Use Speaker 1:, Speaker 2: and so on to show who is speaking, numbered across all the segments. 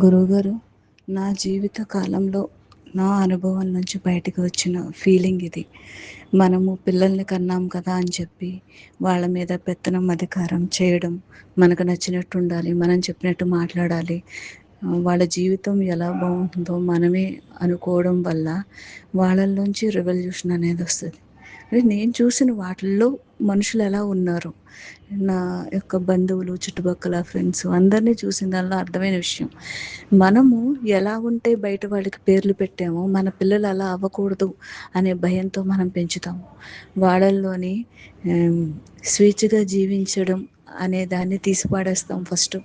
Speaker 1: గురువుగారు, నా జీవిత కాలంలో నా అనుభవం నుంచి బయటకు వచ్చిన ఫీలింగ్ ఇది. మనము పిల్లల్ని కన్నాం కదా అని చెప్పి వాళ్ళ మీద పెత్తనం అధికారం చేయడం, మనకు నచ్చినట్టు ఉండాలి, మనం చెప్పినట్టు మాట్లాడాలి, వాళ్ళ జీవితం ఎలా బాగుంటుందో మనమే అనుకోవడం వల్ల వాళ్ళల్లోంచి రెవల్యూషన్ అనేది వస్తుంది. అంటే నేను చూసిన వాటిల్లో మనుషులు ఎలా ఉన్నారు, నా యొక్క బంధువులు, చుట్టుపక్కల ఫ్రెండ్స్ అందరినీ చూసిన దానిలో అర్థమైన విషయం, మనము ఎలా ఉంటే బయట వాళ్ళకి పేర్లు పెట్టామో మన పిల్లలు అలా అవ్వకూడదు అనే భయంతో మనం పెంచుతాము. వాళ్ళల్లోని స్వేచ్ఛగా జీవించడం అనే దాన్ని తీసిపాడేస్తాం ఫస్ట్.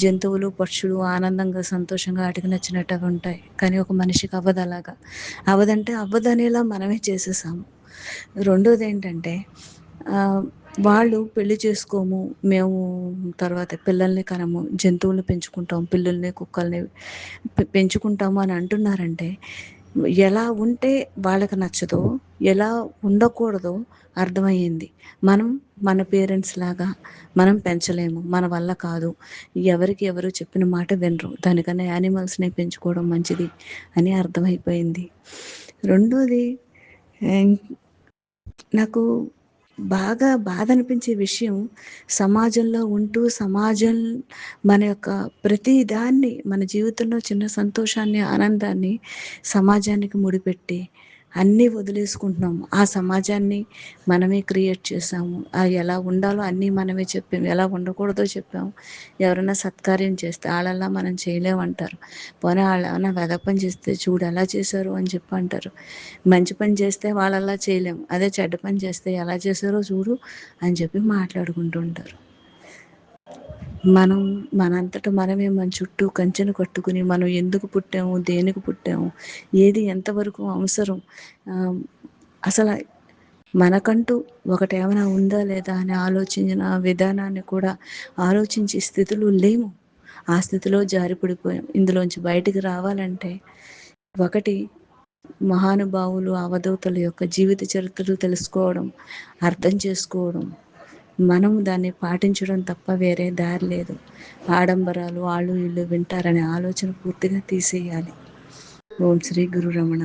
Speaker 1: జంతువులు, పక్షులు ఆనందంగా, సంతోషంగా వాటికి నచ్చినట్టుగా ఉంటాయి, కానీ ఒక మనిషికి అవ్వదు. అలాగా అవ్వదంటే అవ్వదనేలా మనమే చేసేసాము. రెండోది ఏంటంటే, వాళ్ళు పెళ్లి చేసుకోము, మేము తర్వాత పిల్లల్ని కనము, జంతువుల్ని పెంచుకుంటాం, పిల్లుల్ని, కుక్కల్ని పెంచుకుంటాము అని అంటున్నారంటే, ఎలా ఉంటే వాళ్ళకి నచ్చదో, ఎలా ఉండకూడదో అర్థమయ్యింది. మనం మన పేరెంట్స్ లాగా మనం పెంచలేము, మన వల్ల కాదు, ఎవరికి ఎవరు చెప్పిన మాట వినరు, దానికన్నా యానిమల్స్ని పెంచుకోవడం మంచిది అని అర్థమైపోయింది. రెండోది, నాకు బాగా బాధ అనిపించే విషయం, సమాజంలో ఉంటూ సమాజం మన యొక్క ప్రతి దాన్ని, మన జీవితంలో చిన్న సంతోషాన్ని, ఆనందాన్ని సమాజానికి ముడిపెట్టి అన్నీ వదిలేసుకుంటున్నాము. ఆ సమాజాన్ని మనమే క్రియేట్ చేసాము. అది ఎలా ఉండాలో అన్నీ మనమే చెప్పాము, ఎలా ఉండకూడదో చెప్పాము. ఎవరైనా సత్కార్యం చేస్తే వాళ్ళలా మనం చేయలేమంటారు. పోనీ వాళ్ళు ఏమైనా వెధవ పని చేస్తే చూడు ఎలా చేశారు అని చెప్పి అంటారు. మంచి పని చేస్తే వాళ్ళలా చేయలేము, అదే చెడ్డ పని చేస్తే ఎలా చేశారో చూడు అని చెప్పి మాట్లాడుకుంటూ ఉంటారు. మనం మనంతట మనమే మన చుట్టూ కంచెను కట్టుకుని మనం ఎందుకు పుట్టాము, దేనికి పుట్టాము, ఏది ఎంతవరకు అవసరం, అసలు మనకంటూ ఒకటి ఏమైనా ఉందా లేదా అని ఆలోచించిన విధానాన్ని కూడా ఆలోచించే స్థితిలో లేము. ఆ స్థితిలో జారిపడిపోయాం. ఇందులోంచి బయటికి రావాలంటే ఒకటి, మహానుభావులు, అవధూతల యొక్క జీవిత చరిత్రలు తెలుసుకోవడం, అర్థం చేసుకోవడం, మనం దాన్ని పాటించడం తప్ప వేరే దారి లేదు. ఆడంబరాలు వాళ్ళు వీళ్ళు వింటారనే ఆలోచన పూర్తిగా తీసేయాలి. ఓం శ్రీ గురు రమణ.